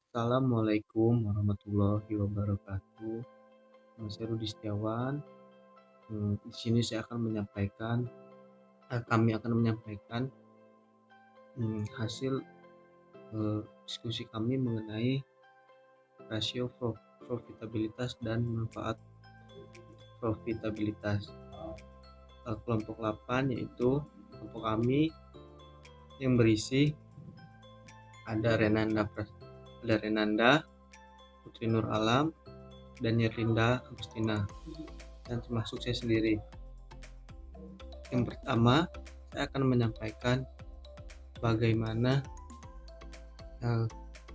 Assalamualaikum warahmatullahi wabarakatuh. Nama saya Rudi Setiawan. Di sini kami akan menyampaikan hasil diskusi kami mengenai rasio profitabilitas dan manfaat profitabilitas. Kelompok 8 yaitu kelompok kami yang berisi ada Renanda, Putri Nur Alam, dan Yerlinda Agustina, dan termasuk saya sendiri. Yang pertama, saya akan menyampaikan bagaimana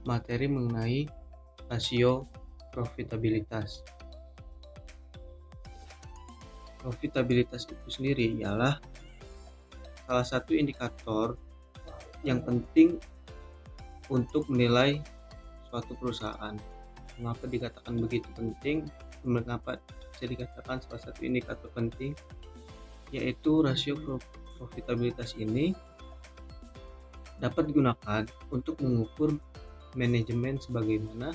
materi mengenai rasio profitabilitas. Profitabilitas itu sendiri ialah salah satu indikator yang penting untuk menilai suatu perusahaan. Mengapa dikatakan begitu penting? Mengapa bisa dikatakan salah satu indikator penting? Yaitu rasio profitabilitas ini dapat digunakan untuk mengukur manajemen sebagaimana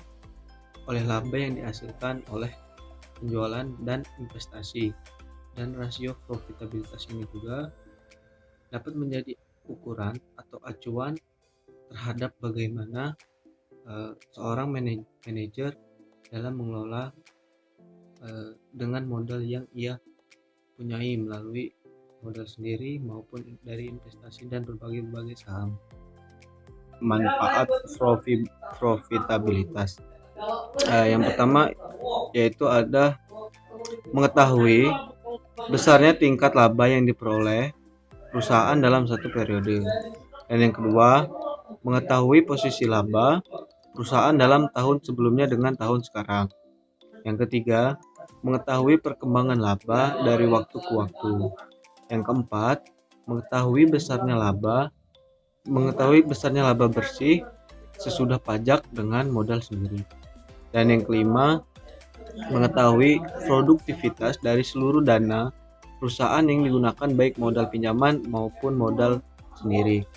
oleh laba yang dihasilkan oleh penjualan dan investasi. Dan rasio profitabilitas ini juga dapat menjadi ukuran atau acuan terhadap bagaimana seorang manajer dalam mengelola dengan modal yang ia punyai melalui modal sendiri maupun dari investasi dan berbagai saham. Manfaat profitabilitas. Yang pertama yaitu ada mengetahui besarnya tingkat laba yang diperoleh perusahaan dalam satu periode. Dan yang kedua, mengetahui posisi laba perusahaan dalam tahun sebelumnya dengan tahun sekarang. Yang ketiga, mengetahui perkembangan laba dari waktu ke waktu. Yang keempat, mengetahui besarnya laba bersih sesudah pajak dengan modal sendiri. Dan yang kelima, mengetahui produktivitas dari seluruh dana perusahaan yang digunakan baik modal pinjaman maupun modal sendiri.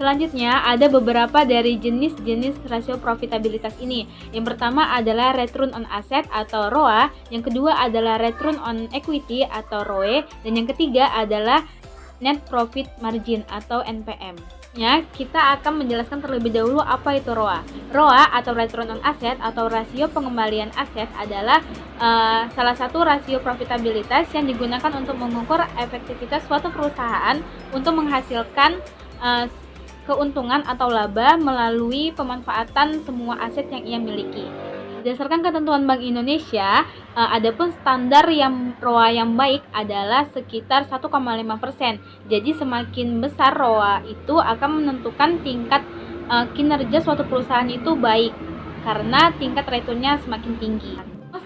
Selanjutnya, ada beberapa dari jenis-jenis rasio profitabilitas ini. Yang pertama adalah return on asset atau ROA, yang kedua adalah return on equity atau ROE, dan yang ketiga adalah net profit margin atau NPM. Ya, kita akan menjelaskan terlebih dahulu apa itu ROA. ROA atau return on asset atau rasio pengembalian aset adalah salah satu rasio profitabilitas yang digunakan untuk mengukur efektivitas suatu perusahaan untuk menghasilkan keuntungan atau laba melalui pemanfaatan semua aset yang ia miliki. Berdasarkan ketentuan Bank Indonesia, adapun standar yang ROA yang baik adalah sekitar 1,5%. Jadi semakin besar ROA itu akan menentukan tingkat kinerja suatu perusahaan itu baik karena tingkat returnnya semakin tinggi.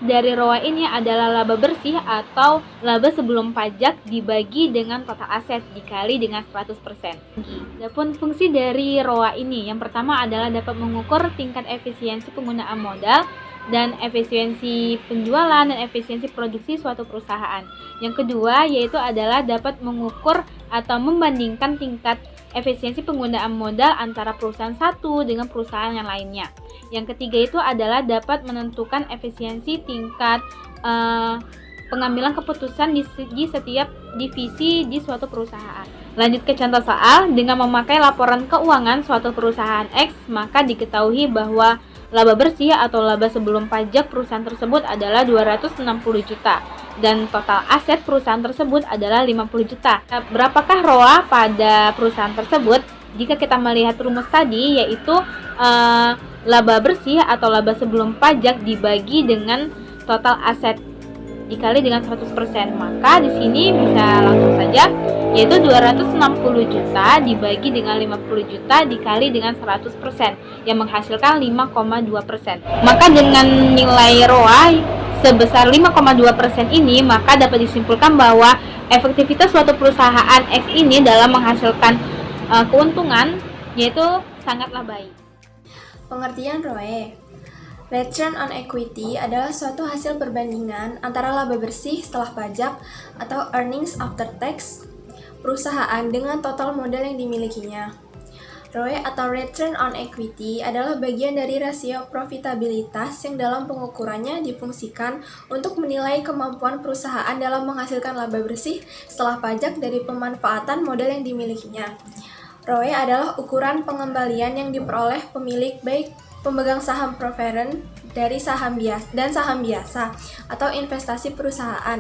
Dari ROA ini adalah laba bersih atau laba sebelum pajak dibagi dengan total aset dikali dengan 100%. Adapun fungsi dari ROA ini, yang pertama adalah dapat mengukur tingkat efisiensi penggunaan modal dan efisiensi penjualan dan efisiensi produksi suatu perusahaan. Yang kedua yaitu adalah dapat mengukur atau membandingkan tingkat efisiensi penggunaan modal antara perusahaan satu dengan perusahaan yang lainnya. Yang ketiga itu adalah dapat menentukan efisiensi tingkat pengambilan keputusan di setiap divisi di suatu perusahaan. Lanjut ke contoh soal, dengan memakai laporan keuangan suatu perusahaan X, maka diketahui bahwa laba bersih atau laba sebelum pajak perusahaan tersebut adalah 260 juta dan total aset perusahaan tersebut adalah 50 juta. Berapakah ROA pada perusahaan tersebut? Jika kita melihat rumus tadi yaitu laba bersih atau laba sebelum pajak dibagi dengan total aset dikali dengan 100%, maka di sini bisa langsung saja yaitu 260 juta dibagi dengan 50 juta dikali dengan 100% yang menghasilkan 5,2%. Maka dengan nilai ROA sebesar 5,2% ini, maka dapat disimpulkan bahwa efektivitas suatu perusahaan X ini dalam menghasilkan keuntungan yaitu sangatlah baik. Pengertian ROE. Return on equity adalah suatu hasil perbandingan antara laba bersih setelah pajak atau earnings after tax perusahaan dengan total modal yang dimilikinya. ROE atau Return on Equity adalah bagian dari rasio profitabilitas yang dalam pengukurannya difungsikan untuk menilai kemampuan perusahaan dalam menghasilkan laba bersih setelah pajak dari pemanfaatan modal yang dimilikinya. ROE adalah ukuran pengembalian yang diperoleh pemilik baik pemegang saham preferred dari saham biasa atau investasi perusahaan.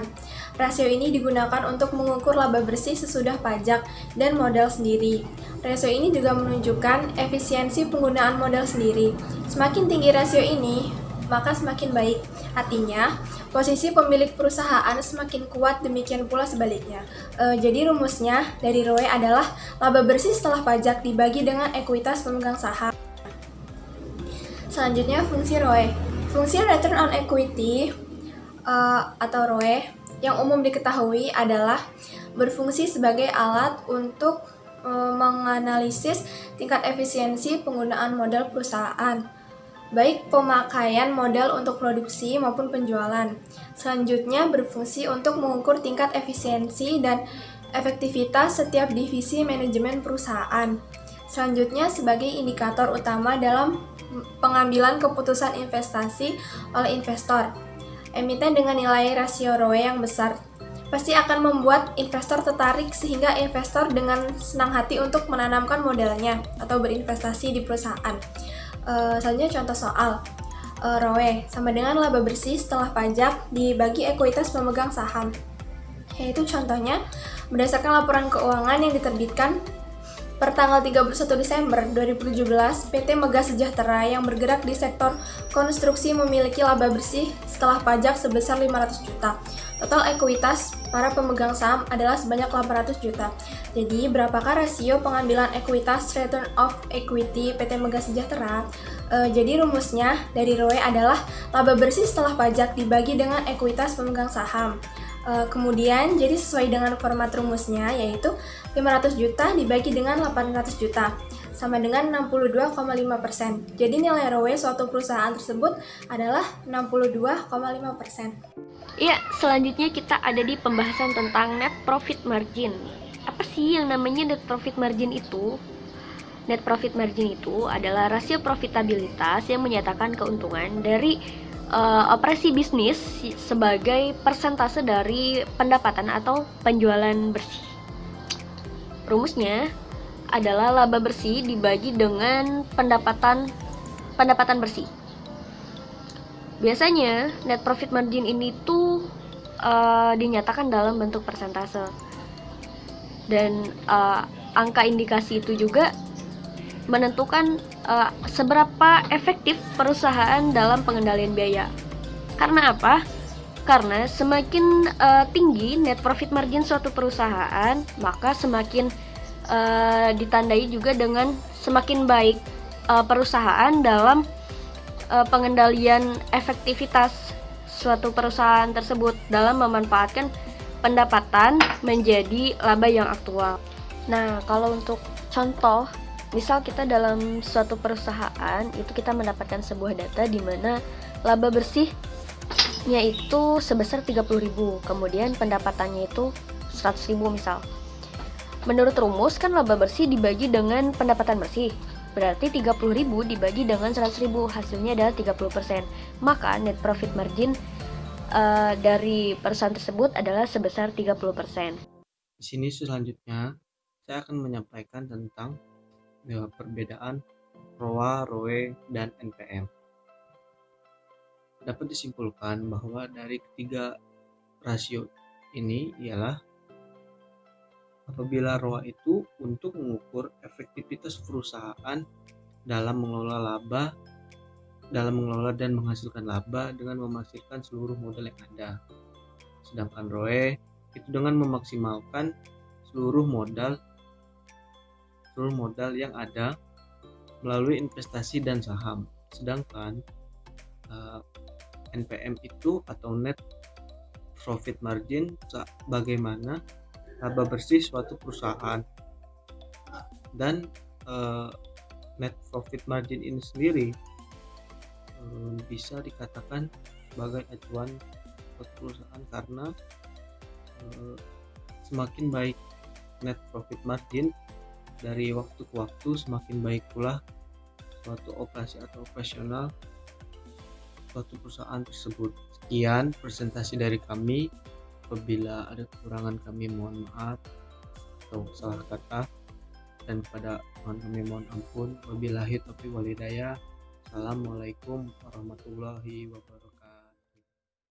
Rasio ini digunakan untuk mengukur laba bersih sesudah pajak dan modal sendiri. Rasio ini juga menunjukkan efisiensi penggunaan modal sendiri. Semakin tinggi rasio ini, maka semakin baik. Artinya, posisi pemilik perusahaan semakin kuat, demikian pula sebaliknya. Jadi rumusnya dari ROE adalah laba bersih setelah pajak dibagi dengan ekuitas pemegang saham. Selanjutnya, fungsi ROE. Fungsi Return on Equity atau ROE yang umum diketahui adalah berfungsi sebagai alat untuk menganalisis tingkat efisiensi penggunaan modal perusahaan, baik pemakaian modal untuk produksi maupun penjualan. Selanjutnya, berfungsi untuk mengukur tingkat efisiensi dan efektivitas setiap divisi manajemen perusahaan. Selanjutnya, sebagai indikator utama dalam pengambilan keputusan investasi oleh investor. Emiten dengan nilai rasio ROE yang besar pasti akan membuat investor tertarik sehingga investor dengan senang hati untuk menanamkan modalnya atau berinvestasi di perusahaan. Selanjutnya contoh soal. ROE sama dengan laba bersih setelah pajak dibagi ekuitas pemegang saham. Yaitu contohnya berdasarkan laporan keuangan yang diterbitkan per tanggal 31 Desember 2017, PT Megah Sejahtera yang bergerak di sektor konstruksi memiliki laba bersih setelah pajak sebesar 500 juta. Total ekuitas para pemegang saham adalah sebanyak 800 juta. Jadi, berapakah rasio pengambilan ekuitas Return of Equity PT Megah Sejahtera? Jadi rumusnya dari ROE adalah laba bersih setelah pajak dibagi dengan ekuitas pemegang saham. Kemudian jadi sesuai dengan format rumusnya, yaitu 500 juta dibagi dengan 800 juta sama dengan 62,5%. Jadi nilai ROE suatu perusahaan tersebut adalah 62,5%. Ya, selanjutnya kita ada di pembahasan tentang net profit margin. Apa sih yang namanya net profit margin itu? Net profit margin itu adalah rasio profitabilitas yang menyatakan keuntungan dari operasi bisnis sebagai persentase dari pendapatan atau penjualan bersih. Rumusnya adalah laba bersih dibagi dengan pendapatan bersih. Biasanya net profit margin ini tuh dinyatakan dalam bentuk persentase. Dan angka indikasi itu juga menentukan seberapa efektif perusahaan dalam pengendalian biaya. Karena apa? Karena semakin tinggi net profit margin suatu perusahaan, maka semakin ditandai juga dengan semakin baik perusahaan dalam pengendalian efektivitas suatu perusahaan tersebut dalam memanfaatkan pendapatan menjadi laba yang aktual. Nah, kalau untuk contoh, misal kita dalam suatu perusahaan itu kita mendapatkan sebuah data di mana laba bersihnya itu sebesar 30.000, kemudian pendapatannya itu 100.000 misal. Menurut rumus kan laba bersih dibagi dengan pendapatan bersih. Berarti 30.000 dibagi dengan 100.000, hasilnya adalah 30%. Maka net profit margin dari perusahaan tersebut adalah sebesar 30%. Di sini selanjutnya saya akan menyampaikan tentang perbedaan ROA, ROE, dan NPM. Dapat disimpulkan bahwa dari ketiga rasio ini ialah apabila ROA itu untuk mengukur efektivitas perusahaan dalam mengelola dan menghasilkan laba dengan memaksimalkan seluruh modal yang ada. Sedangkan ROE itu dengan memaksimalkan seluruh modal yang ada melalui investasi dan saham. Sedangkan NPM itu atau net profit margin bagaimana laba bersih suatu perusahaan. Dan net profit margin ini sendiri bisa dikatakan sebagai acuan buat perusahaan karena semakin baik net profit margin dari waktu ke waktu semakin baik pula suatu operasi atau operasional suatu perusahaan tersebut. Sekian presentasi dari kami. Apabila ada kekurangan kami mohon maaf atau salah kata, dan pada kami mohon ampun. Wabillahi taufiq wal hidayah. Assalamualaikum warahmatullahi wabarakatuh.